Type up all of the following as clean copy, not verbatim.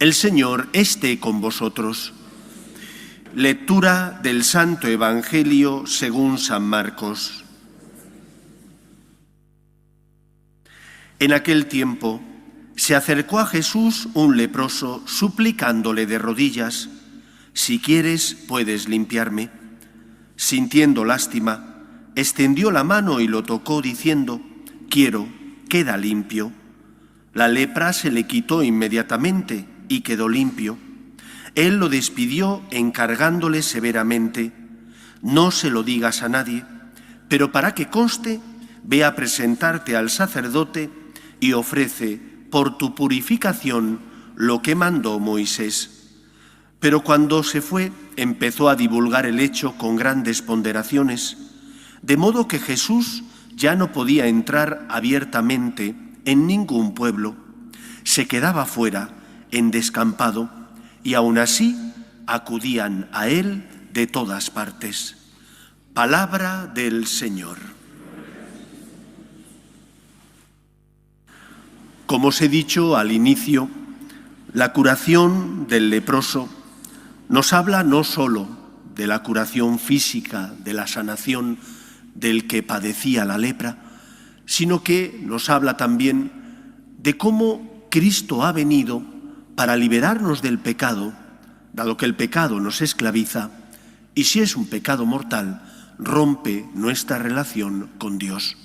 El Señor esté con vosotros. Lectura del Santo Evangelio según San Marcos. En aquel tiempo se acercó a Jesús un leproso, suplicándole de rodillas: «Si quieres, puedes limpiarme». Sintiendo lástima, extendió la mano y lo tocó, diciendo: «Quiero, queda limpio». La lepra se le quitó inmediatamente y quedó limpio. Él lo despidió encargándole severamente: «No se lo digas a nadie, pero para que conste, ve a presentarte al sacerdote y ofrece por tu purificación lo que mandó Moisés». Pero cuando se fue, empezó a divulgar el hecho con grandes ponderaciones, de modo que Jesús ya no podía entrar abiertamente en ningún pueblo. Se quedaba fuera, en descampado, y aún así acudían a él de todas partes. Palabra del Señor. Como os he dicho al inicio, la curación del leproso nos habla no solo de la curación física, de la sanación del que padecía la lepra, sino que nos habla también de cómo Cristo ha venido para liberarnos del pecado, dado que el pecado nos esclaviza y, si es un pecado mortal, rompe nuestra relación con Dios.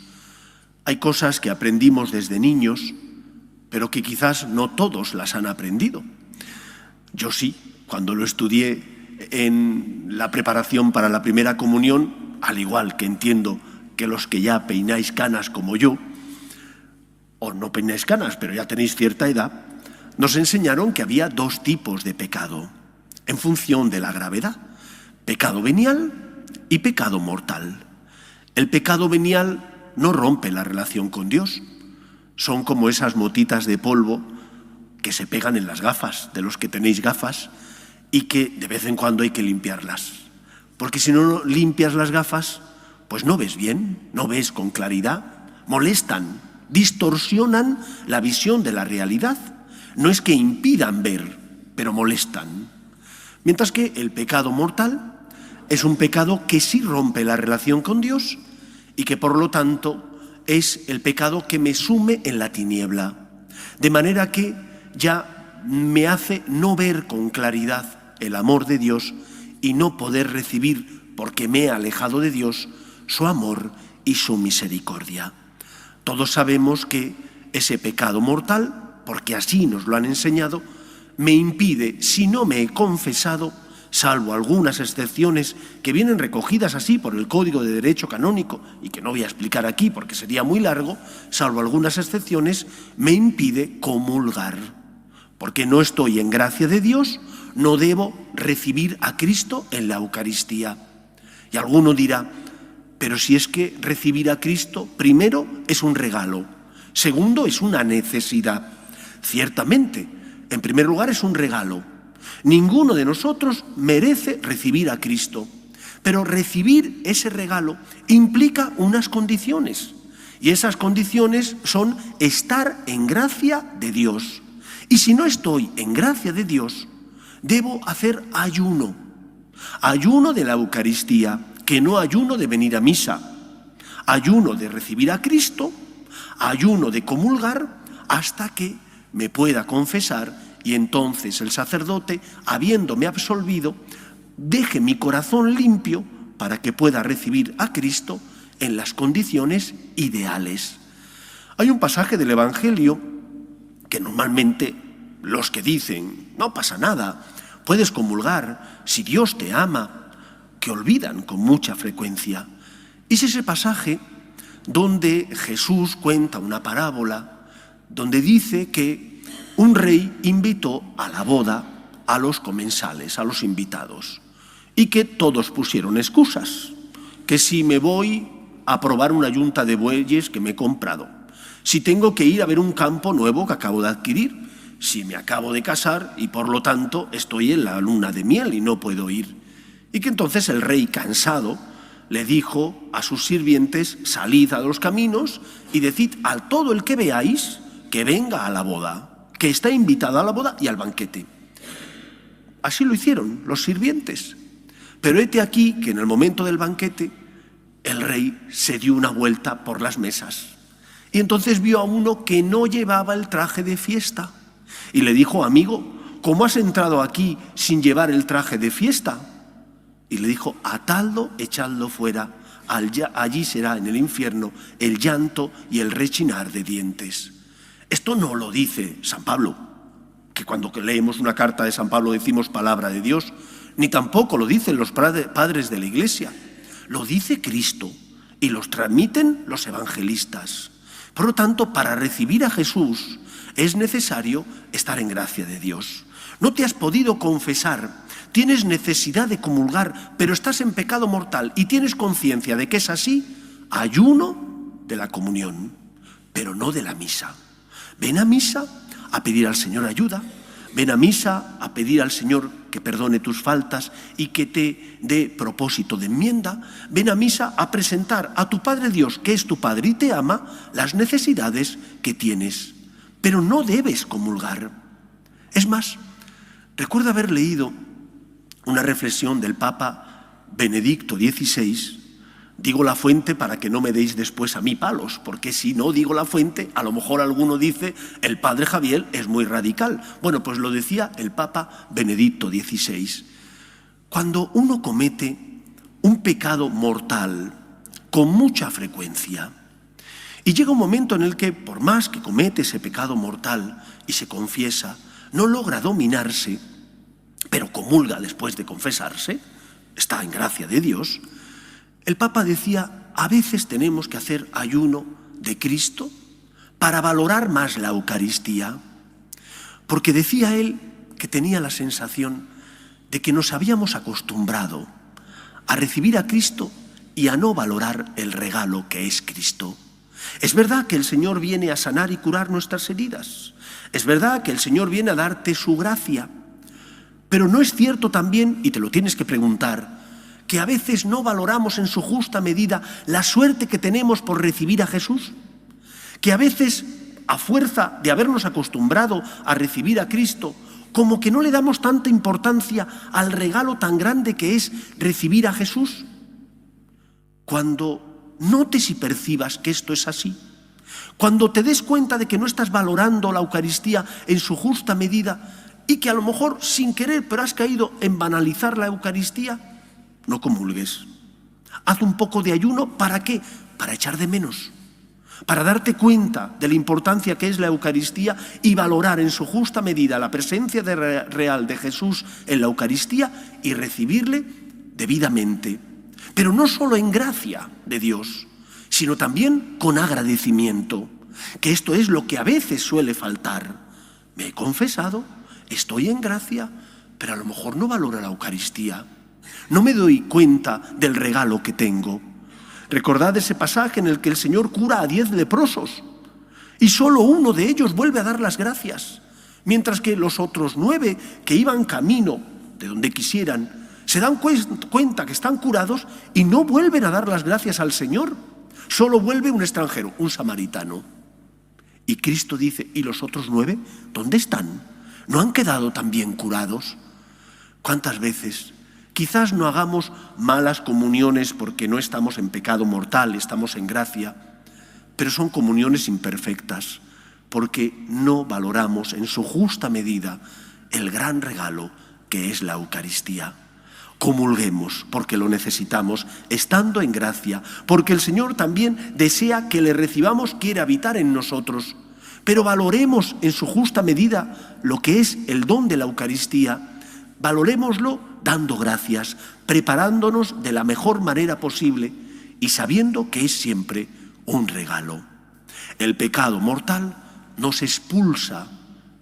Hay cosas que aprendimos desde niños, pero que quizás no todos las han aprendido. Yo sí, cuando lo estudié en la preparación para la primera comunión, al igual que entiendo que los que ya peináis canas como yo, o no peináis canas, pero ya tenéis cierta edad, nos enseñaron que había dos tipos de pecado, en función de la gravedad: pecado venial y pecado mortal. El pecado venial no rompe la relación con Dios. Son como esas motitas de polvo que se pegan en las gafas, de los que tenéis gafas, y que de vez en cuando hay que limpiarlas. Porque si no limpias las gafas, pues no ves bien, no ves con claridad, molestan, distorsionan la visión de la realidad. No es que impidan ver, pero molestan. Mientras que el pecado mortal es un pecado que sí rompe la relación con Dios y que por lo tanto es el pecado que me sume en la tiniebla, de manera que ya me hace no ver con claridad el amor de Dios y no poder recibir, porque me he alejado de Dios, su amor y su misericordia. Todos sabemos que ese pecado mortal, porque así nos lo han enseñado, me impide, si no me he confesado, salvo algunas excepciones que vienen recogidas así por el Código de Derecho Canónico y que no voy a explicar aquí porque sería muy largo, salvo algunas excepciones, me impide comulgar. Porque no estoy en gracia de Dios, no debo recibir a Cristo en la Eucaristía. Y alguno dirá: pero si es que recibir a Cristo, primero, es un regalo, segundo, es una necesidad. Ciertamente, en primer lugar, es un regalo. Ninguno de nosotros merece recibir a Cristo, pero recibir ese regalo implica unas condiciones, y esas condiciones son estar en gracia de Dios. Y si no estoy en gracia de Dios, debo hacer ayuno. Ayuno de la Eucaristía, que no ayuno de venir a misa. Ayuno de recibir a Cristo, ayuno de comulgar, hasta que me pueda confesar y entonces el sacerdote, habiéndome absolvido, deje mi corazón limpio para que pueda recibir a Cristo en las condiciones ideales. Hay un pasaje del Evangelio que normalmente los que dicen: no pasa nada, puedes comulgar si Dios te ama, que olvidan con mucha frecuencia. Es ese pasaje donde Jesús cuenta una parábola, donde dice que un rey invitó a la boda a los comensales, a los invitados, y que todos pusieron excusas, que si me voy a probar una yunta de bueyes que me he comprado, si tengo que ir a ver un campo nuevo que acabo de adquirir, si me acabo de casar y por lo tanto estoy en la luna de miel y no puedo ir. Y que entonces el rey, cansado, le dijo a sus sirvientes: salid a los caminos y decid a todo el que veáis que venga a la boda. que está invitada a la boda y al banquete. Así lo hicieron los sirvientes. Pero hete aquí que en el momento del banquete el rey se dio una vuelta por las mesas y entonces vio a uno que no llevaba el traje de fiesta y le dijo: amigo, ¿cómo has entrado aquí sin llevar el traje de fiesta? Y le dijo: atadlo, echadlo fuera, allí será en el infierno el llanto y el rechinar de dientes. Esto no lo dice San Pablo, que cuando leemos una carta de San Pablo decimos palabra de Dios, ni tampoco lo dicen los padres de la Iglesia. Lo dice Cristo y los transmiten los evangelistas. Por lo tanto, para recibir a Jesús es necesario estar en gracia de Dios. No te has podido confesar, tienes necesidad de comulgar, pero estás en pecado mortal y tienes conciencia de que es así, ayuno de la comunión, pero no de la misa. Ven a misa a pedir al Señor ayuda, ven a misa a pedir al Señor que perdone tus faltas y que te dé propósito de enmienda. Ven a misa a presentar a tu Padre Dios, que es tu Padre y te ama, las necesidades que tienes. Pero no debes comulgar. Es más, recuerdo haber leído una reflexión del Papa Benedicto XVI. Digo la fuente para que no me deis después a mí palos, porque si no digo la fuente, a lo mejor alguno dice: el padre Javier es muy radical. Bueno, pues lo decía el Papa Benedicto XVI. Cuando uno comete un pecado mortal con mucha frecuencia, y llega un momento en el que, por más que comete ese pecado mortal y se confiesa, no logra dominarse, pero comulga después de confesarse, está en gracia de Dios. El Papa decía: a veces tenemos que hacer ayuno de Cristo para valorar más la Eucaristía, porque decía él que tenía la sensación de que nos habíamos acostumbrado a recibir a Cristo y a no valorar el regalo que es Cristo. Es verdad que el Señor viene a sanar y curar nuestras heridas, es verdad que el Señor viene a darte su gracia, pero ¿no es cierto también, y te lo tienes que preguntar, que a veces no valoramos en su justa medida la suerte que tenemos por recibir a Jesús? Que a veces, a fuerza de habernos acostumbrado a recibir a Cristo, como que no le damos tanta importancia al regalo tan grande que es recibir a Jesús. Cuando notes y percibas que esto es así, cuando te des cuenta de que no estás valorando la Eucaristía en su justa medida y que a lo mejor sin querer, pero has caído en banalizar la Eucaristía, no comulgues. Haz un poco de ayuno. ¿Para qué? Para echar de menos, para darte cuenta de la importancia que es la Eucaristía y valorar en su justa medida la presencia real de Jesús en la Eucaristía y recibirle debidamente. Pero no solo en gracia de Dios, sino también con agradecimiento, que esto es lo que a veces suele faltar. Me he confesado, estoy en gracia, pero a lo mejor no valoro la Eucaristía. No me doy cuenta del regalo que tengo. Recordad ese pasaje en el que el Señor cura a 10 leprosos y solo uno de ellos vuelve a dar las gracias, mientras que los otros 9 que iban camino de donde quisieran se dan cuenta que están curados y no vuelven a dar las gracias al Señor. Solo vuelve un extranjero, un samaritano. Y Cristo dice: ¿y los otros 9? ¿Dónde están? ¿No han quedado también curados? ¿Cuántas veces? Quizás no hagamos malas comuniones porque no estamos en pecado mortal, estamos en gracia, pero son comuniones imperfectas porque no valoramos en su justa medida el gran regalo que es la Eucaristía. Comulguemos porque lo necesitamos, estando en gracia, porque el Señor también desea que le recibamos, quiere habitar en nosotros, pero valoremos en su justa medida lo que es el don de la Eucaristía. Valorémoslo dando gracias, preparándonos de la mejor manera posible y sabiendo que es siempre un regalo. El pecado mortal nos expulsa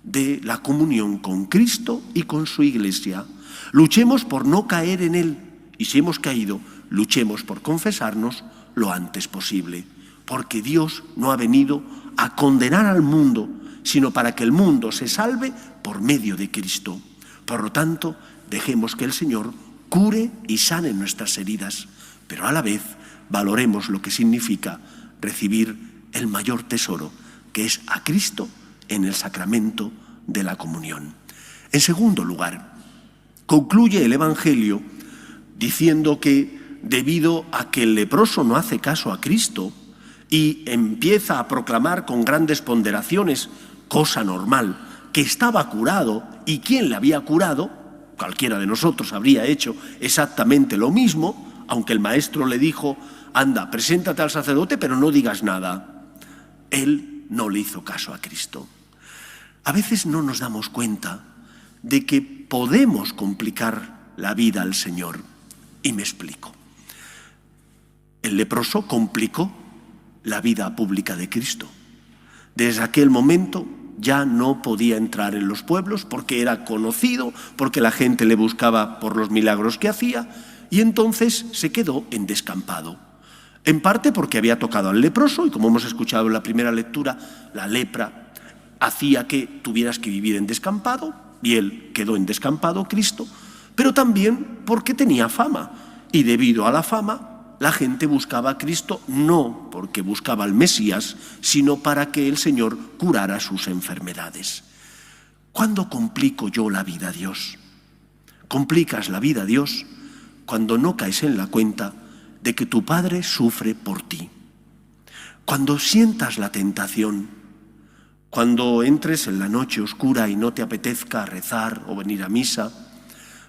de la comunión con Cristo y con su Iglesia. Luchemos por no caer en él y si hemos caído, luchemos por confesarnos lo antes posible, porque Dios no ha venido a condenar al mundo, sino para que el mundo se salve por medio de Cristo. Por lo tanto, dejemos que el Señor cure y sane nuestras heridas, pero a la vez valoremos lo que significa recibir el mayor tesoro, que es a Cristo en el sacramento de la comunión. En segundo lugar, concluye el Evangelio diciendo que debido a que el leproso no hace caso a Cristo y empieza a proclamar con grandes ponderaciones, cosa normal, que estaba curado y quién le había curado, cualquiera de nosotros habría hecho exactamente lo mismo, aunque el maestro le dijo, anda, preséntate al sacerdote, pero no digas nada. Él no le hizo caso a Cristo. A veces no nos damos cuenta de que podemos complicar la vida al Señor. Y me explico. El leproso complicó la vida pública de Cristo. Desde aquel momento ya no podía entrar en los pueblos porque era conocido, porque la gente le buscaba por los milagros que hacía, y entonces se quedó en descampado. En parte porque había tocado al leproso, y como hemos escuchado en la primera lectura, la lepra hacía que tuvieras que vivir en descampado, y él quedó en descampado, Cristo, pero también porque tenía fama, y debido a la fama, la gente buscaba a Cristo no porque buscaba al Mesías, sino para que el Señor curara sus enfermedades. ¿Cuándo complico yo la vida a Dios? Complicas la vida a Dios cuando no caes en la cuenta de que tu Padre sufre por ti. Cuando sientas la tentación, cuando entres en la noche oscura y no te apetezca rezar o venir a misa,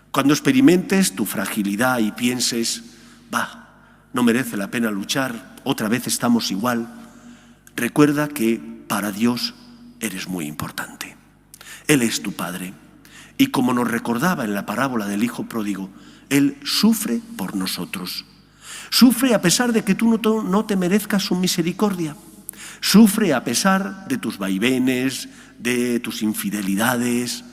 cuando experimentes tu fragilidad y pienses, no merece la pena luchar, otra vez estamos igual, recuerda que para Dios eres muy importante. Él es tu Padre. Y como nos recordaba en la parábola del Hijo Pródigo, Él sufre por nosotros. Sufre a pesar de que tú no te merezcas su misericordia. Sufre a pesar de tus vaivenes, de tus infidelidades.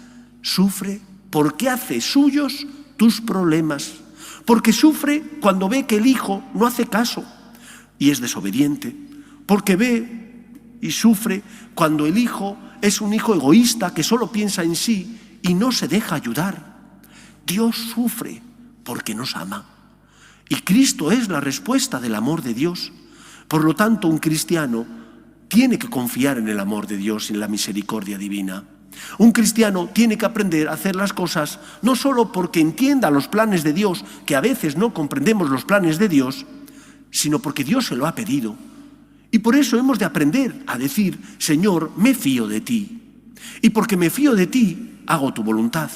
Sufre porque hace suyos tus problemas. Porque sufre cuando ve que el hijo no hace caso y es desobediente. Porque ve y sufre cuando el hijo es un hijo egoísta que solo piensa en sí y no se deja ayudar. Dios sufre porque nos ama. Y Cristo es la respuesta del amor de Dios. Por lo tanto, un cristiano tiene que confiar en el amor de Dios y en la misericordia divina. Un cristiano tiene que aprender a hacer las cosas no solo porque entienda los planes de Dios, que a veces no comprendemos los planes de Dios, sino porque Dios se lo ha pedido. Y por eso hemos de aprender a decir, Señor, me fío de ti. Y porque me fío de ti, hago tu voluntad.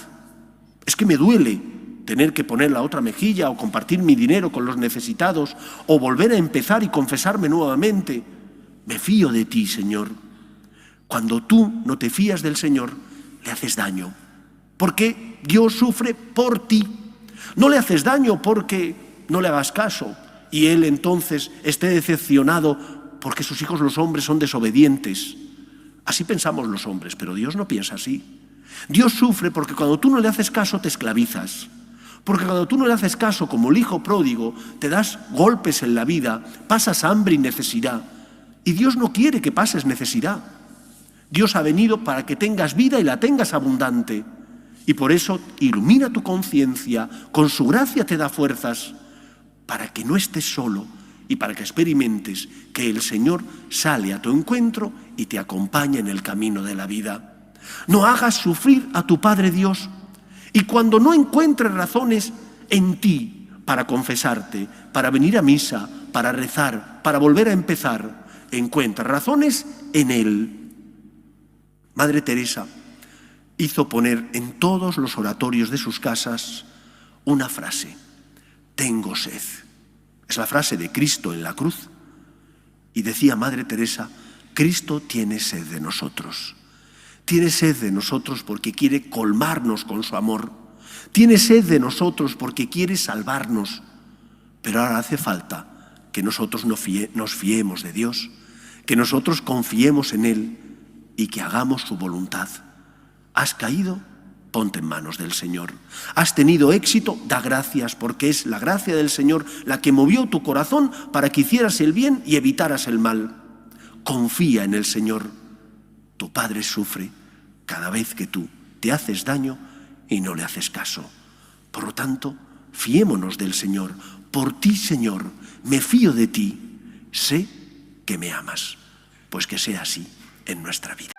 Es que me duele tener que poner la otra mejilla o compartir mi dinero con los necesitados o volver a empezar y confesarme nuevamente. Me fío de ti, Señor. Cuando tú no te fías del Señor, le haces daño, porque Dios sufre por ti. No le haces daño porque no le hagas caso y Él entonces esté decepcionado porque sus hijos los hombres son desobedientes. Así pensamos los hombres, pero Dios no piensa así. Dios sufre porque cuando tú no le haces caso te esclavizas, porque cuando tú no le haces caso como el hijo pródigo te das golpes en la vida, pasas hambre y necesidad, y Dios no quiere que pases necesidad. Dios ha venido para que tengas vida y la tengas abundante. Y por eso ilumina tu conciencia, con su gracia te da fuerzas para que no estés solo y para que experimentes que el Señor sale a tu encuentro y te acompaña en el camino de la vida. No hagas sufrir a tu Padre Dios. Y cuando no encuentres razones en ti para confesarte, para venir a misa, para rezar, para volver a empezar, encuentra razones en Él. Madre Teresa hizo poner en todos los oratorios de sus casas una frase: tengo sed. Es la frase de Cristo en la cruz. Y decía Madre Teresa, Cristo tiene sed de nosotros. Tiene sed de nosotros porque quiere colmarnos con su amor. Tiene sed de nosotros porque quiere salvarnos. Pero ahora hace falta que nosotros nos fiemos de Dios, que nosotros confiemos en Él y que hagamos su voluntad. ¿Has caído? Ponte en manos del Señor. ¿Has tenido éxito? Da gracias, porque es la gracia del Señor la que movió tu corazón para que hicieras el bien y evitaras el mal. Confía en el Señor. Tu Padre sufre cada vez que tú te haces daño y no le haces caso. Por lo tanto, fiémonos del Señor. Por ti, Señor, me fío de ti. Sé que me amas. Pues que sea así en nuestra vida.